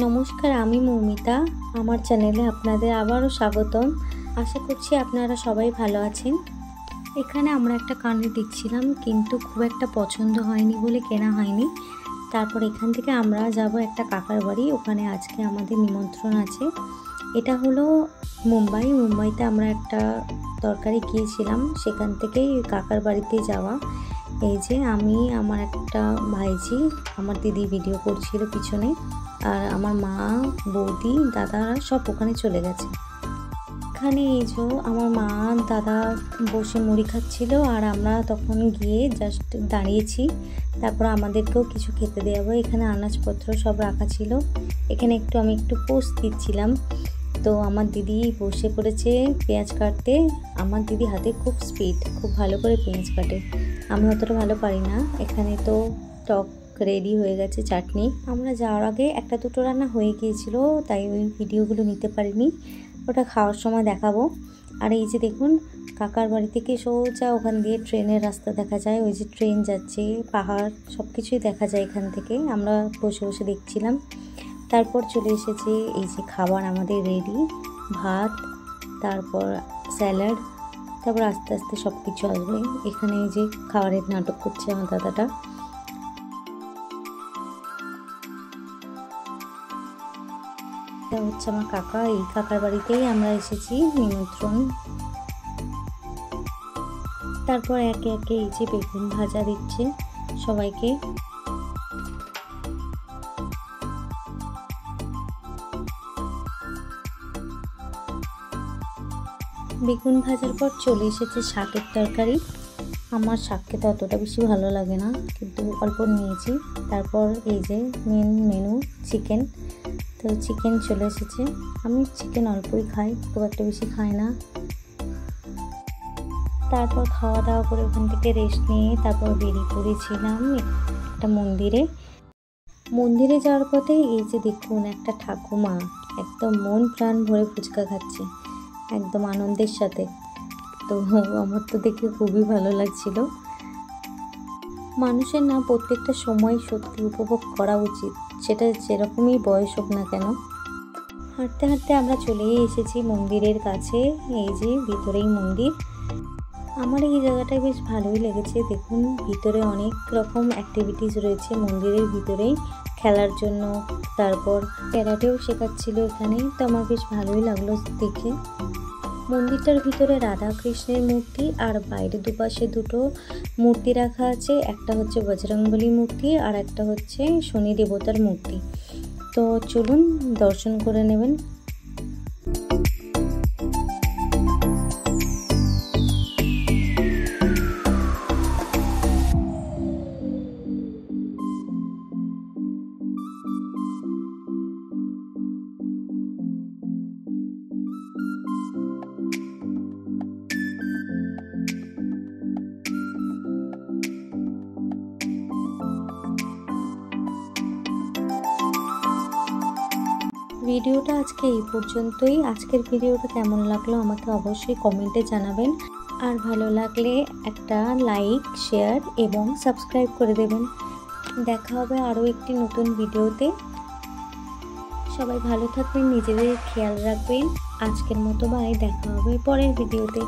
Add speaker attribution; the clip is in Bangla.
Speaker 1: নমস্কার, আমি মৌমিতা। আমার চ্যানেলে আপনাদের আবারও স্বাগতম। আশা করছি আপনারা সবাই ভালো আছেন। এখানে আমরা একটা কানের দেখছিলাম, কিন্তু খুব একটা পছন্দ হয়নি বলে কেনা হয়নি। তারপর এখান থেকে আমরা যাব একটা কাকার বাড়ি, ওখানে আজকে আমাদের নিমন্ত্রণ আছে। এটা হলো মুম্বাইতে আমরা একটা দরকারে গিয়েছিলাম, সেখান থেকেই কাকার বাড়িতে যাওয়া। এই যে আমি, আমার একটা ভাইজি, আমার দিদি ভিডিও করছিল পিছনে, আর আমার মা, বৌদি, দাদারা সব ওখানে চলে গেছে। এখানে এই যে আমার মা দাদা বসে মুড়ি খাচ্ছিল, আর আমরা তখন গিয়ে জাস্ট দাঁড়িয়েছি। তারপর আমাদেরকেও কিছু খেতে দেওয়া হবে। এখানে আনাজপত্র সব রাখা ছিল। এখানে আমি একটু পোস্ট দিচ্ছিলাম, তো আমার দিদি বসে পড়েছে পেঁয়াজ কাটতে। আমার দিদি হাতে খুব স্পিড, খুব ভালো করে পেঁয়াজ কাটে, আমি অতটা ভালো পারি না। এখানে তো টক রেডি হয়ে গেছে, চাটনি। আমরা যাওয়ার আগে একটা দুটো রান্না হয়ে গিয়েছিল, তাই ওই ভিডিওগুলো নিতে পারিনি, ওটা খাওয়ার সময় দেখাবো। আর এই যে দেখুন, কাকার বাড়ি থেকে সোজা ওখান দিয়ে ট্রেনের রাস্তা দেখা যায়। ওই যে ট্রেন যাচ্ছে, পাহাড় সব কিছুই দেখা যায় এখান থেকে। আমরা বসে বসে দেখছিলাম। তারপর চলে এসেছে এই যে খাবার আমাদের রেডি, ভাত, তারপর স্যালাড, তারপর আস্তে আস্তে সব কিছু আসবে। এখানে এই যে খাবারের নাটক করছে আমার দাদাটা। এটা হচ্ছে আমার কাকা, এই কাকার বাড়িতেই আমরা এসেছি নিমন্ত্রণ। তারপর একে একে এই যে বেগুন ভাজা দিচ্ছে সবাইকে। বেগুন ভাজার পর চলে এসেছে শাকের তরকারি। আমার শাক খেতে অতটা বেশি ভালো লাগে না, কিন্তু অল্প নিয়েছি। তারপর এই যে মেন মেনু চিকেন, তো চিকেন চলে এসেছে। আমি চিকেন অল্পই খাই, খুব একটা বেশি খাই না। তারপর খাওয়া দাওয়া করে ওখান থেকে রেস্ট নিয়ে তারপর বেরিয়ে পড়েছিলাম একটা মন্দিরে যাওয়ার পথে এই যে দেখুন একটা ঠাকুমা একদম মন প্রাণ ভরে ফুচকা খাচ্ছে, একদম আনন্দের সাথে। তো আমার তো দেখে খুবই ভালো লাগছিল। মানুষের না প্রত্যেকটা সময় সত্যি উপভোগ করা উচিত, সেটা যেরকমই বয়স হোক না কেন। হাঁটতে হাঁটতে আমরা চলেই এসেছি মন্দিরের কাছে। এই যে ভিতরেই মন্দির। আমার এই জায়গাটায় বেশ ভালোই লেগেছে। দেখুন ভিতরে অনেক রকম অ্যাক্টিভিটিস রয়েছে মন্দিরের ভিতরেই খেলার জন্য। তারপর ক্যারাটেও শেখাচ্ছিল এখানে, তো আমার বেশ ভালোই লাগলো দেখে। মন্দিরটার ভিতরে রাধা কৃষ্ণের মূর্তি, আর বাইরে দুপাশে দুটো মূর্তি রাখা আছে। একটা হচ্ছে বজরংবলী মূর্তি, আর একটা হচ্ছে শনি দেবতার মূর্তি। তো চলুন দর্শন করে নেবেন। ভিডিওটা আজকে এই পর্যন্তই। আজকের ভিডিওটা কেমন লাগলো আমাকে অবশ্যই কমেন্টে জানাবেন, আর ভালো লাগলে একটা লাইক, শেয়ার এবং সাবস্ক্রাইব করে দেবেন। দেখা হবে আরও একটি নতুন ভিডিওতে। সবাই ভালো থাকবেন, নিজেদের খেয়াল রাখবেন। আজকের মতো বাই, দেখা হবে পরের ভিডিওতে।